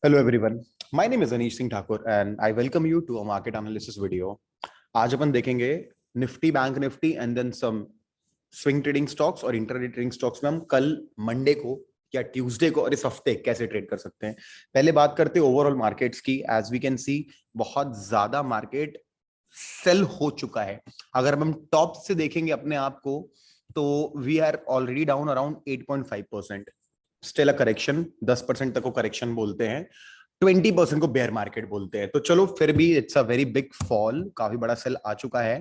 Hello everyone. My name is Anish Singh Thakur and I welcome you to a market analysis video. आज अपन देखेंगे Nifty, bank Nifty and then some swing trading stocks और intraday trading stocks में हम कल Monday को या Tuesday को और इस हफ्ते कैसे ट्रेड कर सकते हैं। पहले बात करते हैं ओवरऑल मार्केट्स की। एज वी कैन सी बहुत ज्यादा मार्केट सेल हो चुका है। अगर हम टॉप से देखेंगे अपने आप को तो we are already down around 8.5%। Still a correction, 10% तक को करेक्शन बोलते हैं, 20% को बेयर मार्केट बोलते हैं। तो चलो फिर भी it's a very big fall, काफी बड़ा सेल आ चुका है।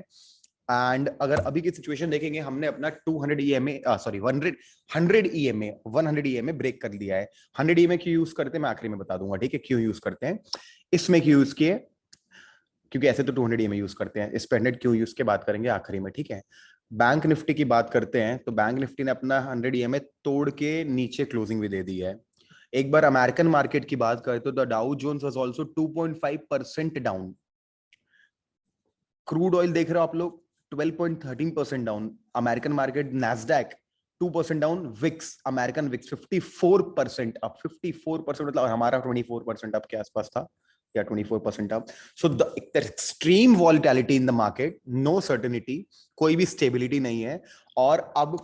एंड अगर अभी की सिचुएशन देखेंगे, हमने अपना 200 EMA sorry 100 EMA 100 EMA break कर लिया है। 100 ईएमए क्यों यूज करते हैं मैं आखिरी में बता दूंगा, ठीक है, क्यों यूज करते हैं। इसमें क्यों यूज किए, क्योंकि ऐसे तो 200 ईएमए यूज करते हैं, इस पे 100 क्यों यूज के बात करेंगे आखिरी में, ठीक है। बैंक निफ्टी की बात करते हैं तो बैंक निफ्टी ने अपना 100 ईएमए तोड़ के नीचे क्लोजिंग भी दे दी है। एक बार अमेरिकन मार्केट की बात करें तो the Dow Jones was also 2.5% down. Crude oil देख रहे हो आप लोग, 12.13% down. American market Nasdaq 2% down. VIX, American VIX 54% up. 54% मतलब हमारा 24% अप के आसपास था या 24% up. So the extreme volatility in the market, no certainty, कोई भी स्टेबिलिटी नहीं है। और अब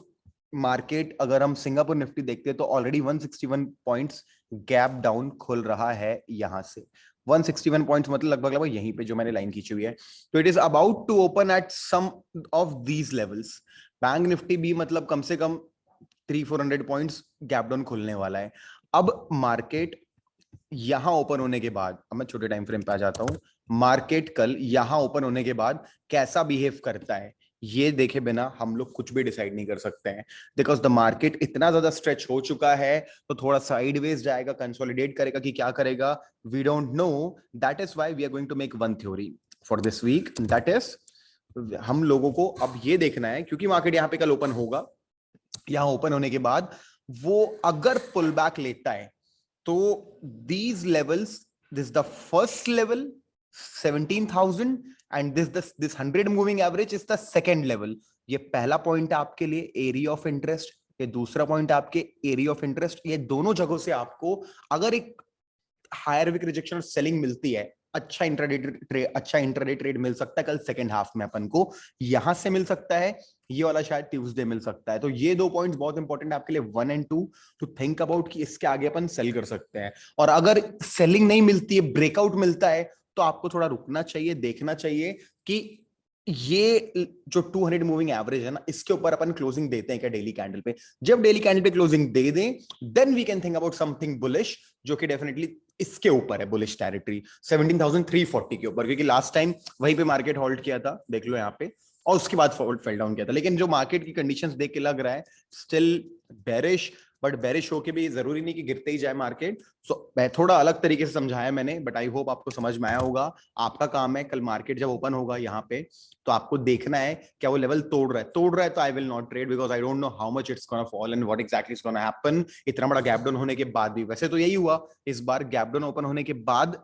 मार्केट अगर हम सिंगापुर निफ्टी देखते हैं तो ऑलरेडी 161 पॉइंट्स गैप डाउन खुल रहा है यहां से। 161 पॉइंट्स मतलब लगभग लगभग यहीं पे जो मैंने लाइन खींची हुई है। तो it is about to open at some of these levels. Bank Nifty भी मतलब कम से कम 300-400 पॉइंट्स गैप डाउन खुलने वाला है। अब मार्केट यहां ओपन होने के बाद, अब मैं छोटे टाइम फ्रेम पे आ जाता हूं, मार्केट कल यहां ओपन होने के बाद कैसा बिहेव करता है ये देखे बिना हम लोग कुछ भी डिसाइड नहीं कर सकते हैं। बिकॉज द मार्केट इतना ज्यादा स्ट्रेच हो चुका है तो थोड़ा साइडवेज जाएगा, कंसोलिडेट करेगा कि क्या करेगा, we don't know. That is why we are going to make one theory for this week, that is हम लोगों को अब ये देखना है, क्योंकि मार्केट यहां पे कल ओपन होगा, यहां ओपन होने के बाद वो अगर पुल बैक लेता है तो these levels, this is the first level 17,000 and this 100 moving average is the second level। ये पहला पॉइंट आपके लिए एरिया ऑफ इंटरेस्ट, ये दूसरा पॉइंट आपके एरिया ऑफ इंटरेस्ट। ये दोनों जगहों से आपको अगर एक हायर विक रिजेक्शन और सेलिंग मिलती है, अच्छा इंट्राडे ट्रेड मिल सकता है कल सेकंड हाफ में अपन को। यहां से मिल सकता है, ये वाला शायद ट्यूसडे मिल सकता है। तो ये दो पॉइंट्स बहुत इंपॉर्टेंट है आपके लिए, 1 और 2, टू थिंक अबाउट कि इसके आगे अपन सेल कर सकते हैं। और अगर सेलिंग नहीं मिलती है, ब्रेकआउट मिलता है, तो आपको थोड़ा रुकना चाहिए, देखना चाहिए कि ये जो 200 मूविंग एवरेज है ना, इसके ऊपर अपन क्लोजिंग देते हैं क्या डेली कैंडल पे। जब डेली कैंडल पे क्लोजिंग दे दें then we can think about something bullish, जो कि डेफिनेटली इसके ऊपर है, बुलिश टेरिटरी 17,340 के ऊपर, क्योंकि लास्ट टाइम वहीं पे मार्केट होल्ड किया था, देख लो यहाँ पे, और उसके बाद फेल डाउन किया था। लेकिन जो मार्केट की कंडीशंस देख के लग रहा है स्टिल बेरिश, बट बेरिश होके भी जरूरी नहीं कि गिरते ही जाए मार्केट। सो मैं थोड़ा अलग तरीके से समझाया मैंने, बट आई होप आपको समझ में आया होगा। आपका काम है कल मार्केट जब ओपन होगा यहाँ पे तो आपको देखना है क्या वो लेवल तोड़ रहा है तो I will not trade, because I don't know how much it's gonna fall and what exactly is gonna happen. इतना बड़ा गैप डाउन होने के बाद भी, वैसे तो यही हुआ इस बार, गैप डाउन ओपन होने के बाद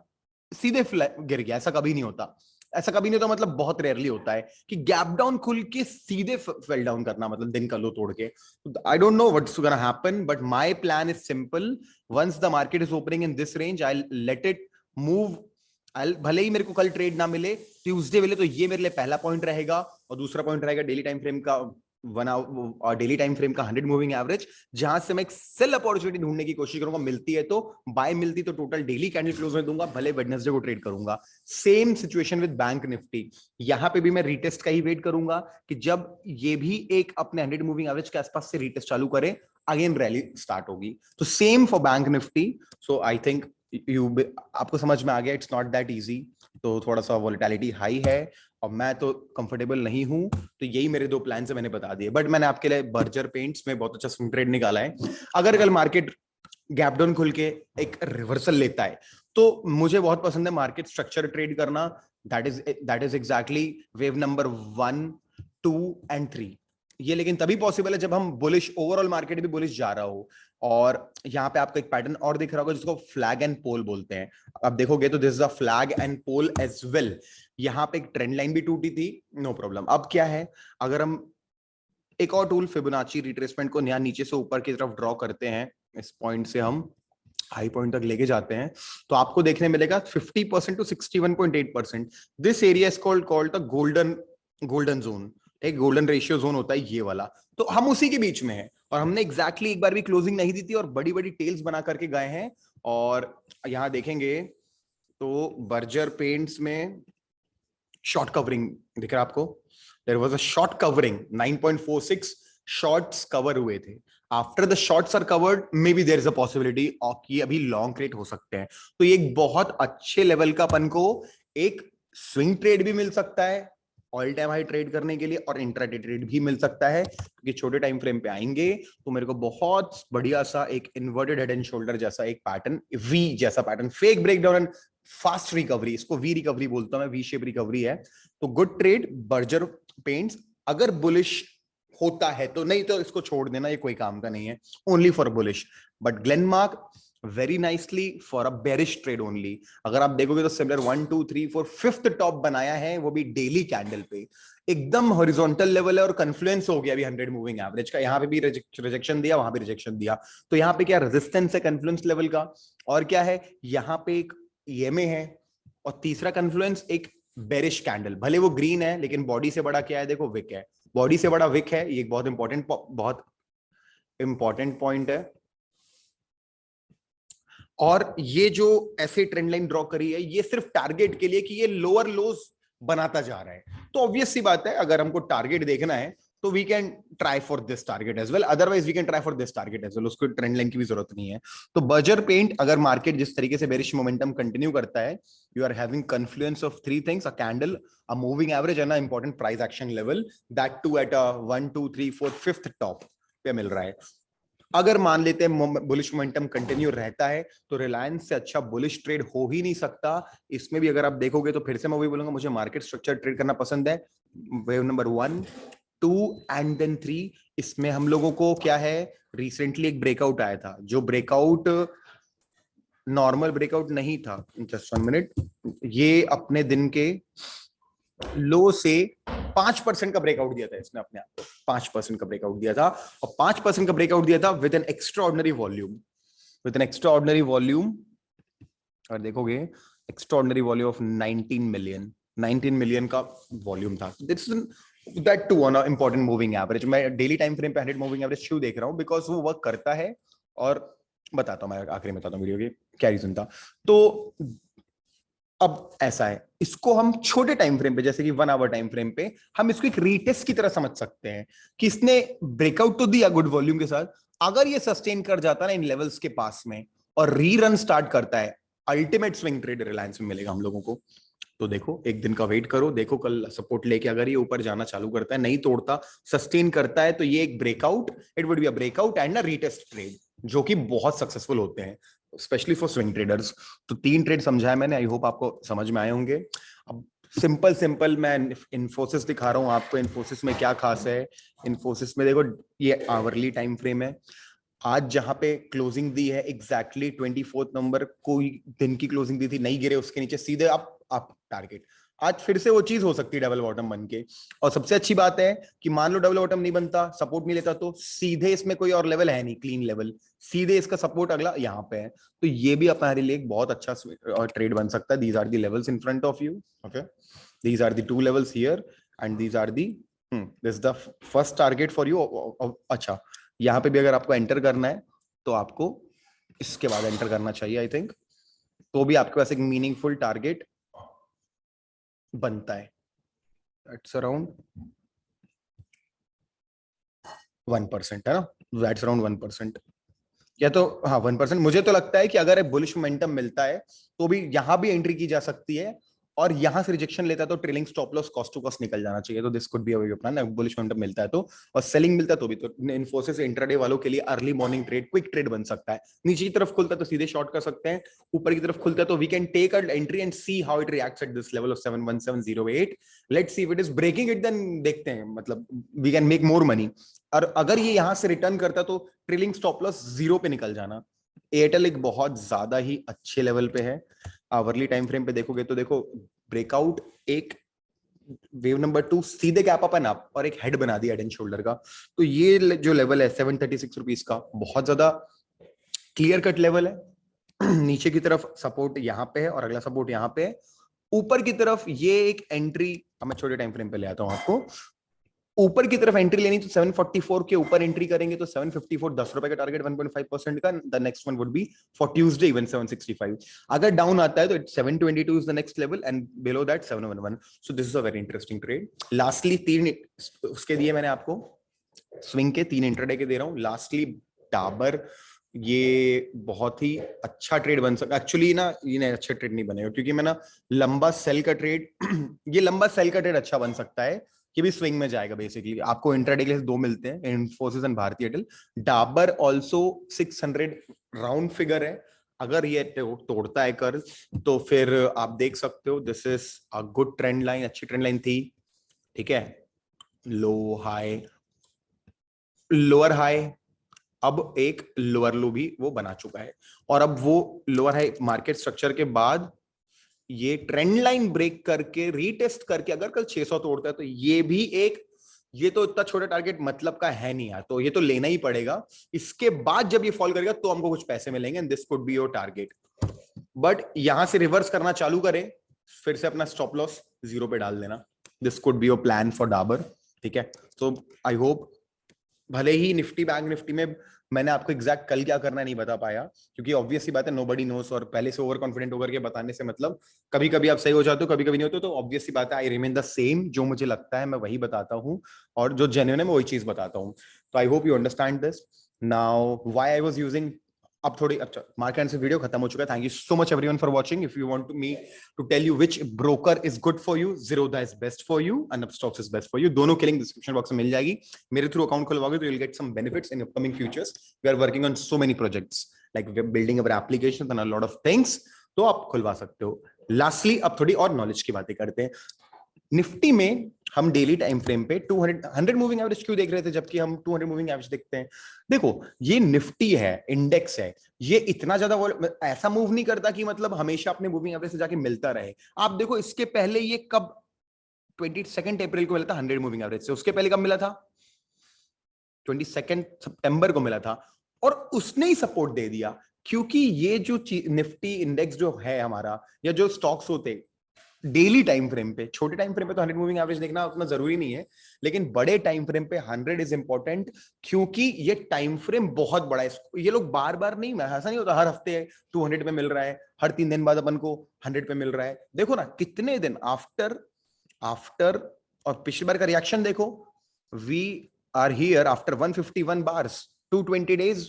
सीधे गिर गया, ऐसा कभी नहीं होता। ऐसा कभी नहीं होता मतलब बहुत रेयरली होता है कि गैप डाउन खुल के सीधे फेल डाउन करना, मतलब दिन का लो तोड़ के। I don't know what's gonna happen, but my plan is simple. Once the market is opening in this range, I let it move. भले ही मेरे को कल ट्रेड ना मिले, ट्यूसडे मिले, तो ये मेरे लिए पहला पॉइंट रहेगा। और दूसरा पॉइंट रहेगा डेली टाइम फ्रेम का और डेली टाइम फ्रेम का 100 मूविंग एवरेज, जहां से मैं एक सेल अपॉर्चुनिटी ढूंढने की कोशिश करूंगा। मिलती है तो बाय, मिलती तो टोटल डेली कैंडल क्लोज में दूंगा, भले वेडनेसडे को ट्रेड करूंगा। Same situation with bank Nifty, यहां पे भी मैं रीटेस्ट का ही वेट करूंगा कि जब ये भी एक अपने 100 मूविंग एवरेज के आसपास से रीटेस्ट चालू करे, अगेन रैली स्टार्ट होगी। तो same for bank Nifty. So I think आपको समझ में आ गया, इट्स नॉट दैट इजी। तो थोड़ा सा वोलेटिलिटी हाई है और मैं तो कंफर्टेबल नहीं हूं, तो यही मेरे दो प्लान से मैंने बता दिए। बट मैंने आपके लिए बर्जर पेंट्स में बहुत अच्छा स्विंग ट्रेड निकाला है। अगर कल मार्केट गैप डाउन खुल के एक रिवर्सल लेता है तो मुझे बहुत पसंद है मार्केट स्ट्रक्चर ट्रेड करना। That is exactly wave number 1, 2 and 3। ये लेकिन तभी पॉसिबल है जब हम बुलिश, ओवरऑल मार्केट भी बुलिश जा रहा हो। और यहाँ पे आपको एक पैटर्न और दिख रहा होगा जिसको फ्लैग एंड पोल बोलते हैं। अब देखोगे तो this is a flag and pole as well. यहाँ पे एक ट्रेंड लाइन भी टूटी थी, नो प्रॉब्लम। अब क्या है, अगर हम एक और टूल फिबोनाची रिट्रेसमेंट को यहाँ नीचे से ऊपर की तरफ ड्रॉ करते हैं, इस पॉइंट से हम हाई पॉइंट तक लेके जाते हैं तो आपको देखने मिलेगा 50% to 61.8%। This area is called the golden zone. एक गोल्डन रेशियो जोन होता है ये वाला, तो हम उसी के बीच में हैं और हमने एग्जैक्टली एक बार भी क्लोजिंग नहीं दी थी और बड़ी बड़ी टेल्स बना करके गए हैं। और यहां देखेंगे तो बर्जर पेंट्स में शॉर्ट कवरिंग दिख रहा है आपको, there was a short covering 9.46 shorts cover हुए थे। After the shorts are covered may be there is a possibility कि अभी लॉन्ग ट्रेड हो सकते हैं। तो ये एक बहुत अच्छे लेवल का अपन को एक स्विंग ट्रेड भी मिल सकता है ऑल टाइम हाई ट्रेड करने के लिए, और इंट्राडे ट्रेड भी मिल सकता है क्योंकि छोटे टाइम फ्रेम पे आएंगे तो मेरे को बहुत बढ़िया सा एक इन्वर्टेड हेड एंड शोल्डर जैसा एक पैटर्न, वी जैसा pattern, fake breakdown and fast recovery, इसको वी रिकवरी बोलता हूं मैं, वी शेप रिकवरी है। तो गुड ट्रेड बर्जर पेंट्स। अगर बुलिश होता है तो, नहीं तो इसको छोड़ देना, ये कोई काम का नहीं है, only for bullish. But Glenmark very nicely for a bearish trade only. अगर आप देखोगे तो सिमिलर 1 2 3 4 फिफ्थ टॉप बनाया है, वो भी डेली कैंडल पे, एकदम हॉरिजॉन्टल लेवल है और कन्फ्लुएंस हो गया अभी 100 मूविंग एवरेज का। यहाँ पे भी रिजेक्शन दिया, वहां भी रिजेक्शन दिया, तो यहाँ पे क्या रेजिस्टेंस है कन्फ्लुएंस लेवल का, और क्या है यहाँ पे एक ईएमए है, और तीसरा कन्फ्लुएंस एक बेरिश कैंडल, भले वो ग्रीन है लेकिन बॉडी से बड़ा क्या है, देखो विक है, बॉडी से बड़ा विक है, ये एक बहुत इंपॉर्टेंट पॉइंट है। और ये जो ऐसे ट्रेंड लाइन ड्रॉ करी है ये सिर्फ टारगेट के लिए कि ये लोअर लोज बनाता जा रहा है, तो ऑब्वियस सी बात है अगर हमको टारगेट देखना है तो we can try for this target as well, otherwise we can try for this target as well, उसको ट्रेंड लाइन की भी जरूरत नहीं है। तो बर्जर पेंट अगर मार्केट जिस तरीके से बेरिश मोमेंटम कंटिन्यू करता है, you are having confluence of three things, a candle, a moving average and a important price action level, that too at a 1 2 3 4 fifth top पे मिल रहा है। अगर मान लेते हैं बुलिश मोमेंटम कंटिन्यू रहता है तो रिलायंस से अच्छा बुलिश ट्रेड हो ही नहीं सकता। इसमें भी अगर आप देखोगे तो फिर से मैं वही बोलूंगा, मुझे मार्केट स्ट्रक्चर ट्रेड करना पसंद है, वेव नंबर 1 2 एंड देन 3। इसमें हम लोगों को क्या है, रिसेंटली एक ब्रेकआउट आया था, जो ब्रेकआउट नॉर्मल ब्रेकआउट नहीं था, जस्ट 1 मिनट, ये अपने दिन के लो से 5% का ब्रेकआउट दिया था इसने अपने आप को, 5% का ब्रेकआउट दिया था, और 5% का ब्रेकआउट दिया था with an extraordinary volume, with an extraordinary volume. और देखोगे एक्स्ट्राऑर्डिनरी वॉल्यूम ऑफ 19 मिलियन का वॉल्यूम था, that too on a important moving average. मैं डेली टाइम फ्रेम पे 100 मूविंग एवरेज क्यों देख रहा हूं, बिकॉज वो वर्क करता है, और बताता हूं मैं आखिरी में बताता हूं वीडियो की क्या रीजन था। तो अब ऐसा है, इसको हम छोटे टाइम फ्रेम पे जैसे कि 1 आवर टाइम फ्रेम पे हम इसको एक रीटेस्ट की तरह समझ सकते हैं कि इसने ब्रेकआउट तो दिया गुड वॉल्यूम के साथ, अगर ये सस्टेन कर जाता ना इन लेवल्स के पास में और रीरन स्टार्ट करता है, अल्टीमेट स्विंग ट्रेड रिलायंस में मिलेगा हम लोगों को। तो देखो एक दिन का वेट करो, देखो कल सपोर्ट लेके अगर ये ऊपर जाना चालू करता है, नहीं तोड़ता, सस्टेन करता है, तो ये एक breakout, it would be a breakout and a retest trade, जो कि बहुत सक्सेसफुल होते हैं स्पेशली फॉर स्विंग ट्रेडर्स। तो 3 ट्रेड समझाया मैंने, आई होप आपको समझ में आए होंगे। अब सिंपल मैं इन्फोसिस दिखा रहा हूं आपको, इन्फोसिस में क्या खास है। इन्फोसिस में देखो ये आवरली टाइम फ्रेम है, आज जहां पे क्लोजिंग दी है एग्जैक्टली 24 नंबर, कोई दिन की क्लोजिंग दी थी, नहीं गिरे उसके नीचे, सीधे अप टारगेट। आज फिर से वो चीज हो सकती है डबल बॉटम बन के, और सबसे अच्छी बात है कि मान लो डबल बॉटम नहीं बनता, सपोर्ट नहीं लेता, तो सीधे इसमें कोई और लेवल है नहीं, क्लीन लेवल, सीधे इसका सपोर्ट अगला यहाँ पे है, तो ये भी हमारे लिए एक बहुत अच्छा ट्रेड बन सकता है। These are the levels in front of you, okay, these are the 2 levels here and these are the, this is the first target for you. अच्छा, यहाँ पे भी अगर आपको एंटर करना है तो आपको इसके बाद एंटर करना चाहिए आई थिंक, तो भी आपके पास एक मीनिंगफुल टारगेट बनता है। इट्स अराउंड 1% है ना, दैट्स अराउंड 1%, या तो हाँ 1%। मुझे तो लगता है कि अगर बुलिश मोमेंटम मिलता है तो भी यहां भी एंट्री की जा सकती है, और यहां से रिजेक्शन लेता है तो trailing stop loss cost to cost निकल जाना चाहिए, तो this could be a plan. Bullish momentum मिलता है तो, और सेलिंग मिलता है तो भी, तो इन्फोसिस इंट्राडे वालों के लिए early morning trade, quick trade बन सकता है। नीचे की तरफ खुलता है तो सीधे शॉर्ट कर सकते हैं, ऊपर की तरफ खुलता है तो we can take a entry and see how it reacts at this level of 71708। Let's see if it is breaking it, then देखते हैं, मतलब we can make more money. और अगर ये यहां से रिटर्न करता तो ट्रेलिंग स्टॉप लॉस 0 पे निकल जाना। एयरटेल एक बहुत ज्यादा ही अच्छे लेवल पे है, आवरली टाइम फ्रेम पे देखोगे तो देखो ब्रेकआउट, एक वेव नंबर 2 सीधे गैप अप एंड अप, और एक हेड बना दिया हेड एंड शोल्डर का। तो ये जो लेवल है 736 रुपीज का, बहुत ज्यादा क्लियर कट लेवल है, नीचे की तरफ सपोर्ट यहाँ पे है और अगला सपोर्ट यहाँ पे है। ऊपर की तरफ ये एक एंट्री, मैं छोटे टाइम फ्रेम पे ले आता हूँ आपको। ऊपर की तरफ एंट्री लेनी तो 744 के ऊपर एंट्री करेंगे तो 754, 10 रुपए का टारगेट 1.5% का। The next one would be for Tuesday even 765। अगर डाउन आता है तो 722 is the next level and below that 711। So this is a very interesting trade. Lastly 3 उसके दिए मैंने आपको, स्विंग के 3 इंट्राडे के दे रहा हूँ। लास्टली डाबर, ये बहुत ही अच्छा ट्रेड बन सकता एक्चुअली ना। ये अच्छे ट्रेड नहीं बनेगा क्योंकि मैं ना लंबा सेल का ट्रेड ये लंबा सेल का ट्रेड अच्छा बन सकता है कि भी स्विंग में जाएगा। बेसिकली आपको इंट्राडे के लिए 2 मिलते हैं, इन्फोसिस एंड भारतीय Airtel. Dabur also 600 round figure है। अगर ये तोड़ता है कर तो फिर आप देख सकते हो this is a good trend line, अच्छी ट्रेंड लाइन थी। ठीक है, लो हाई, लोअर हाई, अब एक लोअर लो भी वो बना चुका है। और अब वो लोअर हाई मार्केट स्ट्रक्चर के बाद ये ट्रेंड लाइन ब्रेक करके रीटेस्ट करके अगर कल 600 तोड़ता है तो ये भी एक, ये तो इतना छोटा टारगेट मतलब का है नहीं यार, तो ये तो लेना ही पड़ेगा। इसके बाद जब ये फॉल करेगा तो हमको कुछ पैसे मिलेंगे and this could be your target. But यहां से रिवर्स करना चालू करे फिर से अपना स्टॉप लॉस 0 पे डाल देना। This could be your plan for Dabur. ठीक है, तो आई होप, भले ही निफ्टी बैंक निफ्टी में मैंने आपको एग्जैक्ट कल क्या करना नहीं बता पाया क्योंकि ऑब्वियस सी बात है नोबडी नोस, और पहले से ओवर कॉन्फिडेंट होकर के बताने से मतलब कभी कभी आप सही हो जाते हो कभी कभी नहीं होते, तो ऑब्वियस सी बात है आई रिमेन द सेम। जो मुझे लगता है मैं वही बताता हूँ और जो जेन्युइन है मैं वही चीज बताता हूँ। तो I hope you understand this now why I was using. अब थोड़ी अच्छा मार्केट से वीडियो खत्म हो चुका है। Thank you so much everyone for watching. If you want to me to tell you which broker is good for you, Zerodha is best for you and Upstox is best for you. दोनों की link description box में मिल जाएगी। मेरे through account खुलवाओगे तो you will get some benefits in upcoming futures. We are working on so many projects like we are building our applications and a lot of things, तो आप खुलवा सकते हो। लास्टली अब थोड़ी और नॉलेज की बातें करते हैं। निफ्टी में हम डेली टाइम फ्रेम पे 200 मूविंग एवरेज क्यों देख रहे थे जबकि हम 200 मूविंग एवरेज देखते हैं। देखो ये निफ्टी है, इंडेक्स है, ये इतना ज्यादा ऐसा मूव नहीं करता कि मतलब हमेशा अपने मूविंग एवरेज से जाके मिलता रहे। आप देखो इसके पहले ये कब 22 अप्रैल को मिला था 100 मूविंग एवरेज से, उसके पहले कब मिला था 22 सितंबर को मिला था और उसने ही सपोर्ट दे दिया। क्योंकि ये जो निफ्टी इंडेक्स जो है हमारा या जो स्टॉक्स होते डेली टाइम फ्रेम पे, छोटे टाइम फ्रेम पे तो 100 मूविंग एवरेज देखना उतना जरूरी नहीं है, लेकिन बड़े टाइम फ्रेम पे 100 इज इंपॉर्टेंट क्योंकि ये टाइम फ्रेम बहुत बड़ा है। ये लोग बार बार नहीं, ऐसा नहीं होता हर हफ्ते 200 पे मिल रहा है, हर 3 दिन बाद अपन को 100 पे मिल रहा है। देखो ना कितने दिन आफ्टर आफ्टर, और पिछली बार का रिएक्शन देखो, we are here after 151 bars 220 days,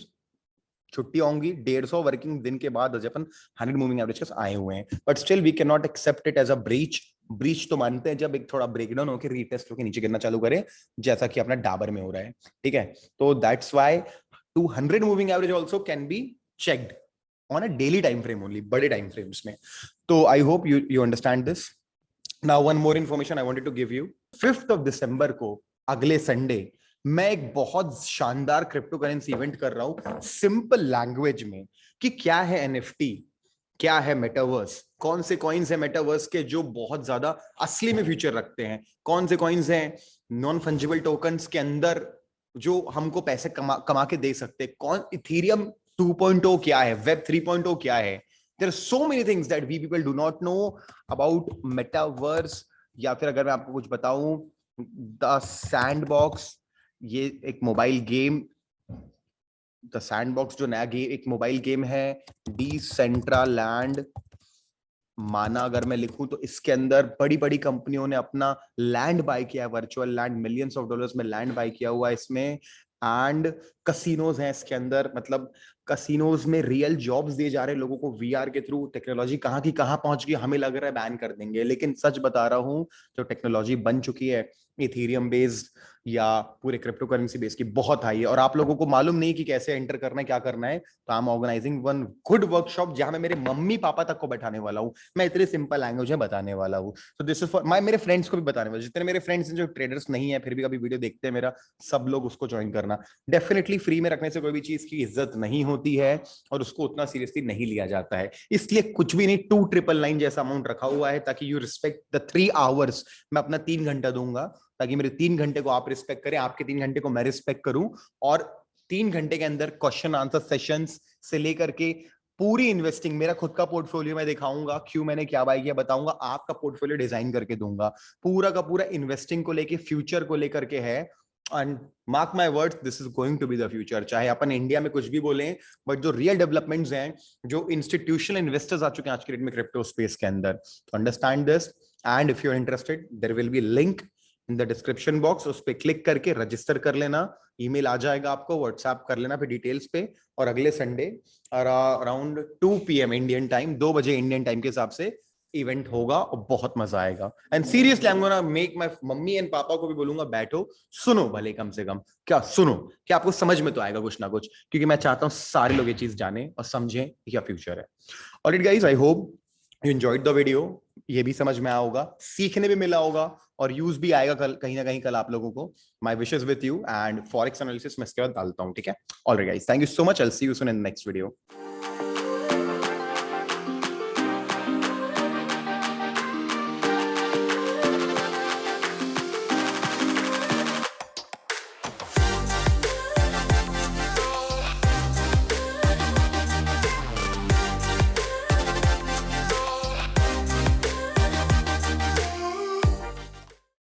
छुट्टी होंगी 150 वर्किंग दिन के बाद जब अपन 100 मूविंग एवरेज आए हुए हैं। But still we can not accept it as a breach. Breach तो मानते हैं जब एक थोड़ा ब्रेकडाउन होकर रीटेस्ट होकर नीचे गिरना चालू करे, जैसा कि अपना डाबर में हो रहा है। ठीक है, तो that's why 200 moving average also can be checked on a daily time frame only, बड़े टाइम फ्रेम्स में। तो I hope you understand this. Now one more information I wanted to give you. 5 दिसंबर को, अगले संडे, मैं एक बहुत शानदार क्रिप्टो करेंसी इवेंट कर रहा हूं सिंपल लैंग्वेज में कि क्या है एनएफटी, क्या है मेटावर्स, कौन से कॉइन्स है मेटावर्स के जो बहुत ज्यादा असली में फ्यूचर रखते हैं, कौन से कॉइन्स हैं नॉन फंजिबल टोकन्स के अंदर जो हमको पैसे कमा के दे सकते हैं, कौन इथेरियम 2.0 क्या है, वेब 3.0 क्या है। There are so many things that we people do not know about metaverse. या फिर अगर मैं आपको कुछ बताऊं, द सैंडबॉक्स, ये एक मोबाइल गेम, द सैंडबॉक्स जो नया गेम, एक मोबाइल गेम है डिसेंट्रालैंड माना अगर मैं लिखूं तो इसके अंदर बड़ी बड़ी कंपनियों ने अपना लैंड बाय किया है, virtual land, millions of dollars में लैंड बाय किया हुआ है इसमें। एंड कसिनोज हैं इसके अंदर, मतलब कसिनोज में रियल जॉब्स दिए जा रहे हैं लोगों को वीआर के थ्रू। टेक्नोलॉजी कहाँ की कहाँ पहुंच गई हमें लग रहा है बैन कर देंगे, लेकिन सच बता रहा हूं जो टेक्नोलॉजी बन चुकी है इथेरियम बेस्ड या पूरे क्रिप्टो करेंसी बेस की बहुत हाई है। और आप लोगों को मालूम नहीं कि कैसे एंटर करना है, क्या करना है, तो I am organizing one good workshop जहां मैं मेरे मम्मी पापा तक को बैठाने वाला हूँ। मैं इतने सिंपल लैंग्वेज में बताने वाला हूँ। तो दिस इज फॉर माय, मेरे फ्रेंड्स को भी बताने वाला, जितने मेरे फ्रेंड्स हैं जो ट्रेडर्स नहीं है फिर भी कभी वीडियो देखते हैं मेरा, सब लोग उसको ज्वाइन करना। डेफिनेटली फ्री में रखने से कोई भी चीज की इज्जत नहीं होती है और उसको उतना सीरियसली नहीं लिया जाता है, इसलिए कुछ भी नहीं 2999 जैसा अमाउंट रखा हुआ है ताकि यू रिस्पेक्ट द 3 आवर्स। मैं अपना 3 घंटा दूंगा ताकि मेरे 3 घंटे को आप रिस्पेक्ट करें, आपके 3 घंटे को मैं रिस्पेक्ट करूं, और 3 घंटे के अंदर क्वेश्चन आंसर सेशंस से लेकर के पूरी इन्वेस्टिंग, मेरा खुद का पोर्टफोलियो मैं दिखाऊंगा, क्यों मैंने क्या बाय किया बताऊंगा, आपका पोर्टफोलियो डिजाइन करके दूंगा, पूरा का पूरा इन्वेस्टिंग को लेके, फ्यूचर को लेकर के है। And mark my words, this is going to be the future. चाहे अपन इंडिया में कुछ भी बोले, बट जो रियल डेवलपमेंट्स हैं, जो इंस्टीट्यूशनल इन्वेस्टर्स आ चुके हैं आज के डेट में क्रिप्टो स्पेस के अंदर, तो understand this. And if you are interested, there will be link in the description box, उस पर क्लिक करके रजिस्टर कर लेना, ईमेल आ जाएगा आपको, व्हाट्सएप कर लेना फिर डिटेल्स पे। और अगले Sunday around 2 PM Indian time, 2 बजे इंडियन टाइम के हिसाब से इवेंट होगा और बहुत मजा आएगा। And seriously I am gonna make my mummy and पापा को भी बोलूंगा, बैठो सुनो भले, कम से कम क्या सुनो, कि आपको समझ में तो आएगा कुछ ना कुछ, क्योंकि मैं चाहता हूँ सारे लोग ये चीज जाने और समझें क्या फ्यूचर है। Alright guys, I hope you enjoyed the video. ये भी समझ में आया होगा, सीखने भी मिला होगा और यूज भी आएगा कल, कहीं ना कहीं कल आप लोगों को। My wishes with you, and forex analysis मैं इसके बाद डालता हूँ, ठीक है। Alright guys, thank you so much, I will see you soon in the next video.